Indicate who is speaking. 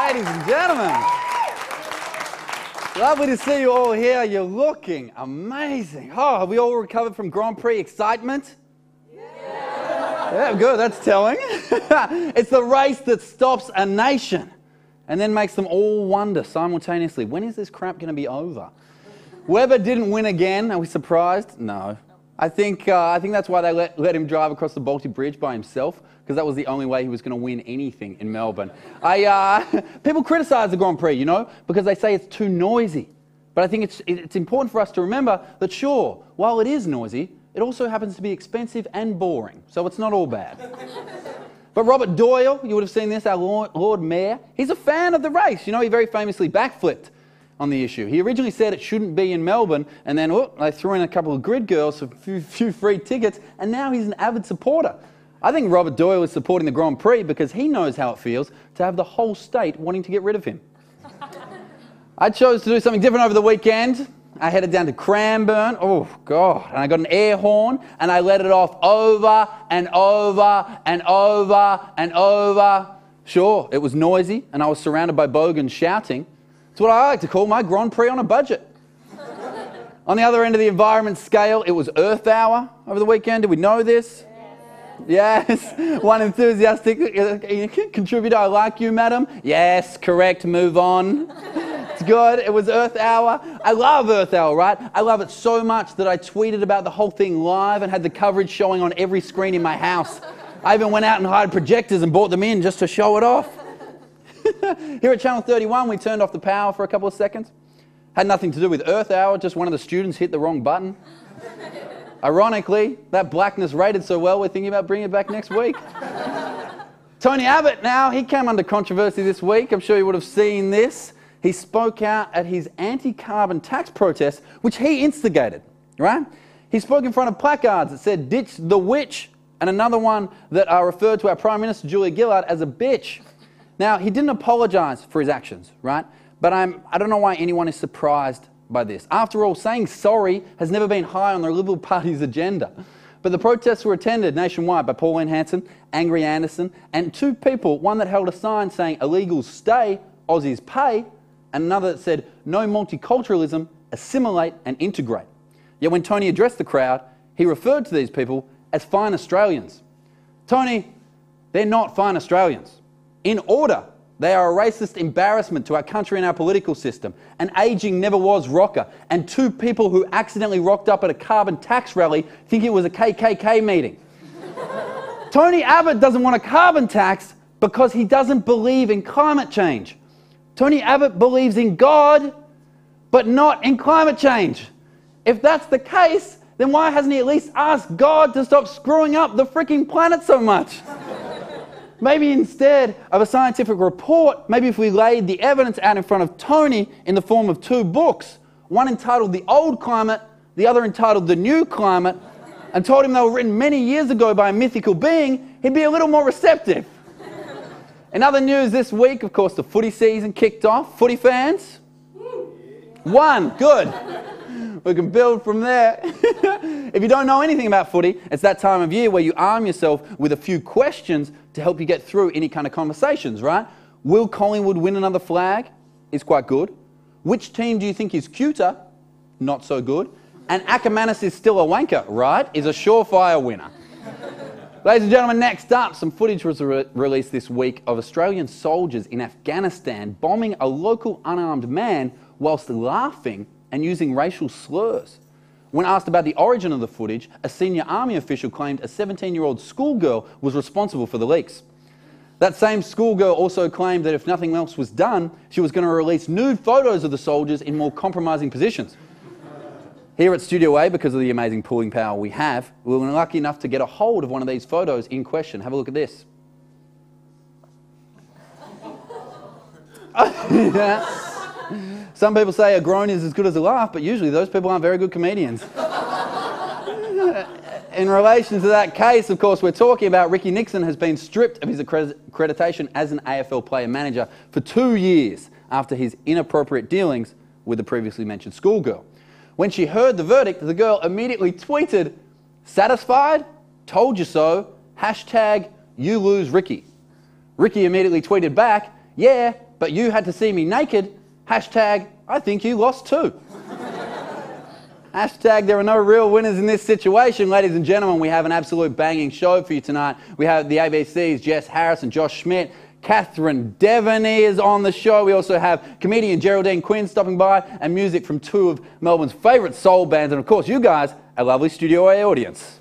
Speaker 1: ladies and gentlemen. Lovely to see you all here. You're looking amazing. Oh, have we all recovered from Grand Prix excitement? Yeah, good. That's telling. It's the race that stops a nation and then makes them all wonder simultaneously, when is this crap going to be over? Webber didn't win again. Are we surprised? No. I think that's why they let him drive across the Baltic Bridge by himself, because that was the only way he was going to win anything in Melbourne. People criticise the Grand Prix, you know, because they say it's too noisy. But I think it's important for us to remember that, sure, while it is noisy, it also happens to be expensive and boring, so it's not all bad. But Robert Doyle, you would have seen this, our Lord Mayor, he's a fan of the race. You know, he very famously backflipped on the issue. He originally said it shouldn't be in Melbourne, and then they threw in a couple of grid girls for a few free tickets, and now he's an avid supporter. I think Robert Doyle is supporting the Grand Prix because he knows how it feels to have the whole state wanting to get rid of him. I chose to do something different over the weekend. I headed down to Cranbourne, oh God, and I got an air horn and I let it off over and over and over and over. Sure, it was noisy and I was surrounded by bogans shouting. It's what I like to call my Grand Prix on a budget. On the other end of the environment scale, it was Earth Hour over the weekend. Did we know this? Yes. One enthusiastic contributor, I like you, madam. Yes, correct, move on. It's good. It was Earth Hour. I love Earth Hour, right? I love it so much that I tweeted about the whole thing live and had the coverage showing on every screen in my house. I even went out and hired projectors and bought them in just to show it off. Here at Channel 31, we turned off the power for a couple of seconds. Had nothing to do with Earth Hour, just one of the students hit the wrong button. Ironically, that blackness rated so well, we're thinking about bringing it back next week. Tony Abbott now, he came under controversy this week. I'm sure you would have seen this. He spoke out at his anti-carbon tax protest, which he instigated, right? He spoke in front of placards that said, "Ditch the witch," and another one that referred to our Prime Minister, Julia Gillard, as a bitch. Now, he didn't apologise for his actions, right? But I don't know why anyone is surprised by this. After all, saying sorry has never been high on the Liberal Party's agenda. But the protests were attended nationwide by Pauline Hanson, Angry Anderson, and two people, one that held a sign saying "Illegals stay, Aussies pay," and another that said "No multiculturalism, assimilate and integrate." Yet when Tony addressed the crowd, he referred to these people as fine Australians. Tony, they're not fine Australians. In order, they are a racist embarrassment to our country and our political system, an ageing never-was rocker, and two people who accidentally rocked up at a carbon tax rally thinking it was a KKK meeting. Tony Abbott doesn't want a carbon tax because he doesn't believe in climate change. Tony Abbott believes in God, but not in climate change. If that's the case, then why hasn't he at least asked God to stop screwing up the freaking planet so much? Maybe instead of a scientific report, maybe if we laid the evidence out in front of Tony in the form of two books, one entitled The Old Climate, the other entitled The New Climate, and told him they were written many years ago by a mythical being, he'd be a little more receptive. In other news this week, of course, the footy season kicked off. Footy fans? One, good. We can build from there. If you don't know anything about footy, it's that time of year where you arm yourself with a few questions to help you get through any kind of conversations, right? Will Collingwood win another flag? Is quite good. Which team do you think is cuter? Not so good. And Ackermanis is still a wanker, right? Is a surefire winner. Ladies and gentlemen, next up, some footage was released this week of Australian soldiers in Afghanistan bombing a local unarmed man whilst laughing and using racial slurs. When asked about the origin of the footage, a senior army official claimed a 17-year-old schoolgirl was responsible for the leaks. That same schoolgirl also claimed that if nothing else was done, she was going to release nude photos of the soldiers in more compromising positions. Here at Studio A, because of the amazing pulling power we have, we were lucky enough to get a hold of one of these photos in question. Have a look at this. Some people say a groan is as good as a laugh, but usually those people aren't very good comedians. In relation to that case, of course, we're talking about Ricky Nixon has been stripped of his accreditation as an AFL player-manager for 2 years after his inappropriate dealings with the previously mentioned schoolgirl. When she heard the verdict, the girl immediately tweeted, "Satisfied? Told you so. Hashtag you lose Ricky." Ricky immediately tweeted back, "Yeah, but you had to see me naked. Hashtag, I think you lost too. Hashtag, there are no real winners in this situation. Ladies and gentlemen, we have an absolute banging show for you tonight. We have the ABC's Jess Harris and Josh Schmidt. Catherine Devaney is on the show. We also have comedian Geraldine Quinn stopping by and music from two of Melbourne's favourite soul bands. And of course, you guys, our lovely Studio A audience.